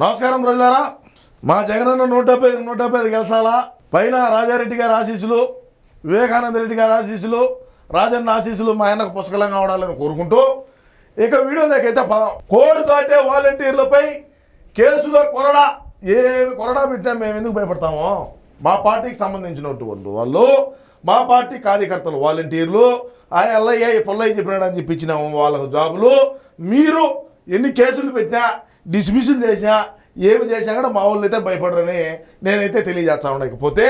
నమస్కారం ప్రజలారా. మా జగనన్న 175 గెలిచాలా. పైన రాజారెడ్డి గారి ఆశీస్సులు, వివేకానంద రెడ్డి గారి ఆశీస్సులు, రాజన్న ఆశీస్సులు మా ఆయనకు పుష్కలంగా ఉండాలని కోరుకుంటూ ఇక వీడియోలోకైతే కోడ్ దాటే వాలంటీర్లపై కేసులో కొరడా పెట్టినా మేము ఎందుకు భయపడతామో. మా పార్టీకి సంబంధించినటువంటి వాళ్ళు, మా పార్టీ కార్యకర్తలు, వాలంటీర్లు, ఆ ఎల్లయ్య పొల్లయ్య చెప్పినాడు అని చెప్పించినాము వాళ్ళకు జాబులు. మీరు ఎన్ని కేసులు పెట్టినా, డిస్మిస్లు చేసినా, ఏమి చేసినా కూడా మా వాళ్ళు అయితే భయపడరని నేనైతే తెలియజేస్తాను. లేకపోతే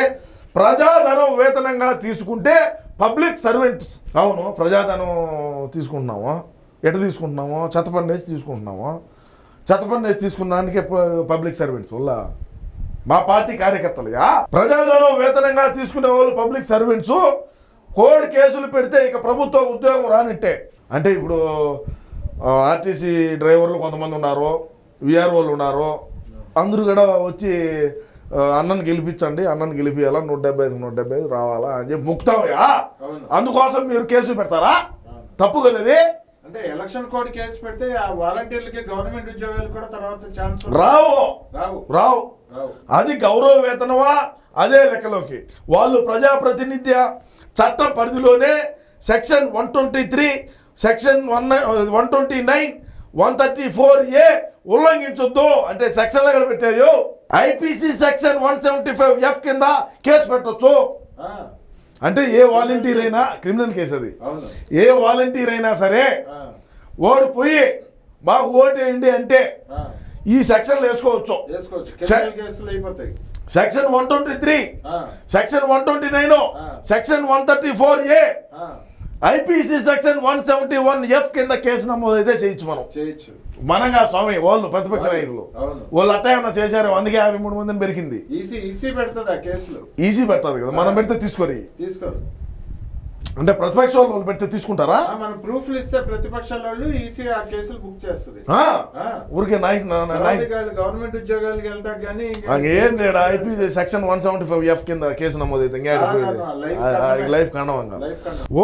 ప్రజాధనం వేతనంగా తీసుకుంటే పబ్లిక్ సర్వెంట్స్, అవును ప్రజాధనం తీసుకుంటున్నాము, ఎటు తీసుకుంటున్నాము, చెత్తపన్ను వేసి తీసుకుంటున్నాము. చెత్తపన్ను వేసి తీసుకున్న దానికే పబ్లిక్ సర్వెంట్స్ వల్ల మా పార్టీ కార్యకర్తలుగా ప్రజాధనం వేతనంగా తీసుకునే వాళ్ళు పబ్లిక్ సర్వెంట్స్ కోడ్ కేసులు పెడితే ఇక ప్రభుత్వ ఉద్యోగం రానిట్టే. అంటే ఇప్పుడు ఆర్టీసీ డ్రైవర్లు కొంతమంది ఉన్నారు, విఆర్ఓలు ఉన్నారు, అందరూ కూడా వచ్చి అన్నను గెలిపించండి, అన్నను గెలిపియాలా, 175 రావాలా అని చెప్పి ముక్తామయ్యా. అందుకోసం మీరు కేసులు పెడతారా? తప్పు కదా ఇది. అంటే ఎలక్షన్ కోడ్ కేసు పెడితే ఆ వాలంటీర్లకి గవర్నమెంట్ ఉద్యోగాలు కూడా తర్వాత ఛాన్స్ రావు. అది గౌరవ వేతనమా? అదే లెక్కలోకి వాళ్ళు ప్రజాప్రతినిధ్య చట్టం పరిధిలోనే సెక్షన్ 123, సెక్షన్ 129, 134A ఉల్లంఘించొద్దు అంటే సెక్షన్లు ఎక్కడ పెట్టారు. ఐపీసీ సెక్షన్ 175F కింద కేసు పెట్టొచ్చు. అంటే ఏ వాలంటీర్ అయినా క్రిమినల్ కేసు అది. ఏ వాలంటీర్ అయినా సరే ఓడిపోయి మాకు ఓటేయండి అంటే ఈ సెక్షన్లు వేసుకోవచ్చు. Section 123, section 129, section 134A, IPC section 171F కింద కేసు నమోదైతే చేయొచ్చు. మనంగా స్వామి వాళ్ళు ప్రతిపక్ష నాయకులు వాళ్ళు అట్టా ఏమన్నా చేశారు, అందుకే 53 మందిని పెరిగింది. ఈసీ పెడుతుంది కదా, మనం పెడితే తీసుకోరు. అంటే ప్రతిపక్ష వాళ్ళు పెడితే తీసుకుంటారా? మనం ప్రూఫ్లు ఇస్తే ప్రతిపక్షాల వాళ్ళు ఈసీ ఆ కేసులు బుక్ చేస్తుంది. ఊరికే గవర్నమెంట్ ఉద్యోగాలకు వెళ్తాం కానీ ఏంది ఐపీ సెక్షన్ 175F కింద కేసు నమోదైతే లైఫ్ కాండవంగా.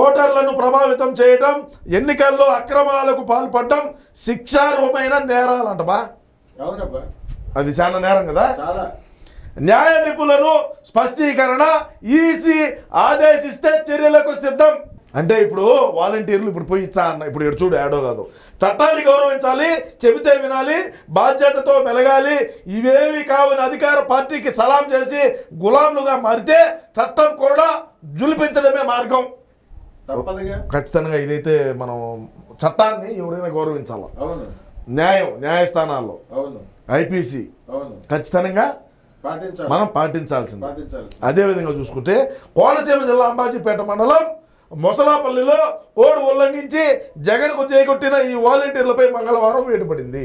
ఓటర్లను ప్రభావితం చేయడం, ఎన్నికల్లో అక్రమాలకు పాల్పడడం శిక్షార్హమైన నేరాలంటబా. అవునబ్బా, అది చాలా నేరం కదా. న్యాయ నిపుణులను స్పష్టీకరణ ఈసీ ఆదేశిస్తే చర్యలకు సిద్ధం. అంటే ఇప్పుడు వాలంటీర్లు ఇప్పుడు పోయి ఇచ్చారన్న, ఇప్పుడు ఇక్కడ చూడు ఏడో కాదు, చట్టాన్ని గౌరవించాలి, చెబితే వినాలి, బాధ్యతతో మెలగాలి, ఇవేవి కావని అధికార పార్టీకి సలాం చేసి గులాంలుగా మారితే చట్టం కూడా జులిపించడమే మార్గం. ఖచ్చితంగా ఇదైతే మనం చట్టాన్ని ఎవరైనా గౌరవించాలి. న్యాయస్థానాల్లో ఐపీసీ ఖచ్చితంగా మనం పాటించాల్సింది. అదేవిధంగా చూసుకుంటే కోనసీమ జిల్లా అంబాజీపేట మండలం మొసలాపల్లిలో కోడ్ ఉల్లంఘించి జగన్కు చేకొట్టిన ఈ వాలంటీర్లపై మంగళవారం వేటుపడింది.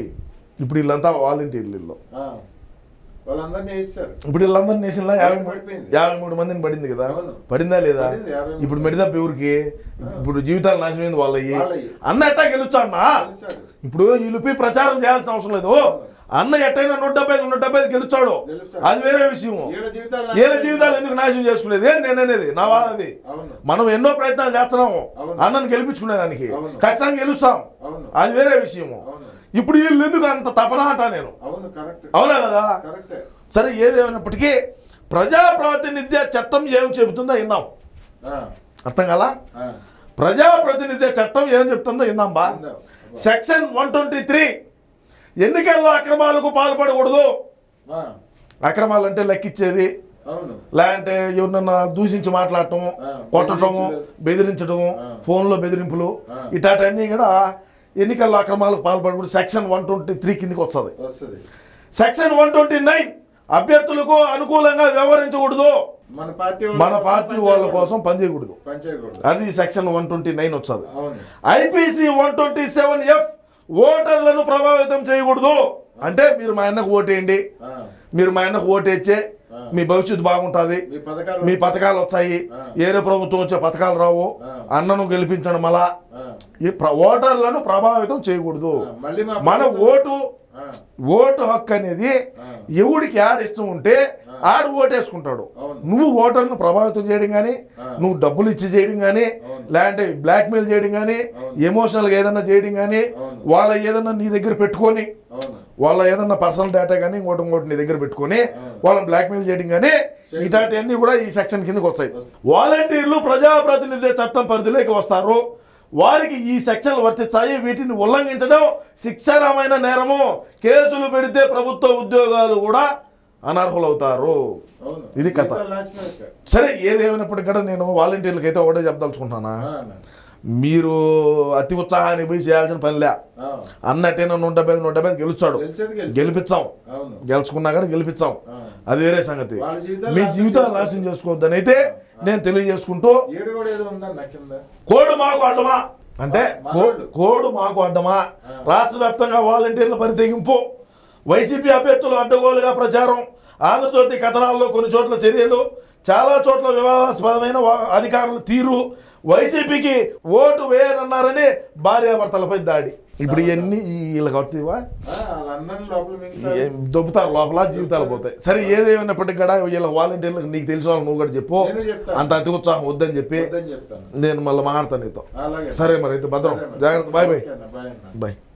ఇప్పుడు వీళ్ళంతా వాలంటీర్లలో ఇప్పుడు వీళ్ళందరినీ నేషన్లో 53 మందిని పడింది కదా. పడిందా లేదా? ఇప్పుడు మెడిదప్ప ఎవరికి? ఇప్పుడు జీవితాలు నాశనమైంది వాళ్ళవి. అన్న ఎట్టా గెలుచా అన్న? ఇప్పుడు వీళ్ళపై ప్రచారం చేయాల్సిన అవసరం లేదు. అన్న ఎట్టయినా 175 గెలుచాడు, అది వేరే విషయం. వీళ్ళ జీవితాలు ఎందుకు నాశనం చేసుకునేది నేననేది నా బాధ. అది మనం ఎన్నో ప్రయత్నాలు చేస్తున్నాము అన్నను గెలిపించుకునేదానికి, ఖచ్చితంగా గెలుస్తాం, అది వేరే విషయము. ఇప్పుడు వీళ్ళు ఎందుకు అంత తపన అంటా నేను. అవునా కదా? సరే, ఏదేమైనప్పటికీ ప్రజాప్రాతినిధ్య చట్టం ఏం చెబుతుందో విందాం. అర్థం కదా? ప్రజాప్రతినిధ్య చట్టం ఏం చెప్తుందో విందాం బా. సెక్షన్ 123 ఎన్నికల్లో అక్రమాలకు పాల్పడకూడదు. అక్రమాలు అంటే లెక్కిచ్చేది, లేదంటే ఎవరినన్నా దూషించి మాట్లాడటము, కొట్టడము, బెదిరించడము, ఫోన్లో బెదిరింపులు, ఇటాటన్నీ కూడా ఎన్నికల్లో అక్రమాలకు పాల్పడకూడదు. సెక్షన్ 123 కిందకి వస్తుంది. సెక్షన్ 129 అభ్యర్థులకు అనుకూలంగా వ్యవహరించకూడదు, మన పార్టీ వాళ్ళ కోసం పనిచేయకూడదు, అది సెక్షన్ 129 వస్తుంది. ఐపీసీ 127F ఓటర్లను ప్రభావితం చేయకూడదు. అంటే మీరు మా అన్నకు ఓటేయండి, మీరు మా అన్నకు ఓటేచ్చే మీ భవిష్యత్తు బాగుంటుంది, మీ పథకాలు వచ్చాయి, ఏరే ప్రభుత్వం వచ్చే పథకాలు రావు, అన్నను గెలిపించడం అలా ఈ ఓటర్లను ప్రభావితం చేయకూడదు. మన ఓటు హక్కు అనేది ఎవడికి యాడ్ ఇష్టం ఉంటే ఆడు ఓటేసుకుంటాడు. నువ్వు ఓటర్ను ప్రభావితం చేయడం కానీ, నువ్వు డబ్బులు ఇచ్చి చేయడం కానీ, లేదంటే బ్లాక్మెయిల్ చేయడం కానీ, ఎమోషనల్గా ఏదన్నా చేయడం కానీ, వాళ్ళ ఏదన్నా నీ దగ్గర పెట్టుకొని వాళ్ళ ఏదన్నా పర్సనల్ డేటా కానీ ఇంకోటి నీ దగ్గర పెట్టుకొని వాళ్ళని బ్లాక్మెయిల్ చేయడం కానీ ఇటాంటివన్నీ కూడా ఈ సెక్షన్ కిందకి వస్తాయి. వాలంటీర్లు ప్రజాప్రతినిధి చట్టం పరిధిలోకి వస్తారు. వారికి ఈ సెక్షన్లు వర్తిస్తాయి. వీటిని ఉల్లంఘించడం శిక్షార్హమైన నేరము. కేసులు పెడితే ప్రభుత్వ ఉద్యోగాలు కూడా అనర్హులవుతారు. ఇది కథ. సరే, ఏదేమైనప్పటికీ కూడా నేను వాలంటీర్లకు అయితే ఒకటే చెప్పదలుచుకుంటున్నానా, మీరు అతి ఉత్సాహానికి పోయి చేయాల్సిన పనిలే. అన్నట్టేనా 175 గెలుస్తాడు, గెలిపించాం, గెలుచుకున్నా కూడా గెలిపించాం, అది వేరే సంగతి. మీ జీవితాలు నాశనం చేసుకోవద్దని అయితే నేను తెలియజేసుకుంటూ, కోడ్ మాకు అడ్డమా అంటే కోడ్ మాకు అడ్డమా, రాష్ట్ర వ్యాప్తంగా వాలంటీర్ల పరితెగింపు, వైసీపీ అభ్యర్థులు అడ్డగోలుగా ప్రచారం, ఆంధ్రజ్యోతి కథనాల్లో కొన్ని చోట్ల చర్యలు, చాలా చోట్ల వివాదాస్పదమైన అధికారుల తీరు, వైసీపీకి ఓటు వేయనన్నారని భార్యాభర్తలపై దాడి. ఇప్పుడు ఇవన్నీ వీళ్ళకి వస్తావా, దొబ్బుతారు లోపల, జీవితాలు పోతాయి. సరే, ఏదేమైనప్పటికీ కూడా వీళ్ళ వాలంటీర్లకు నీకు తెలిసిన వాళ్ళు నువ్వు కూడా చెప్పు, అంత అతి ఉత్సాహం వద్దని చెప్పి నేను మళ్ళీ మాట్లాడతాను నీతో. సరే, మరి అయితే భద్రం, జాగ్రత్త, బాయ్ బాయ్ బాయ్.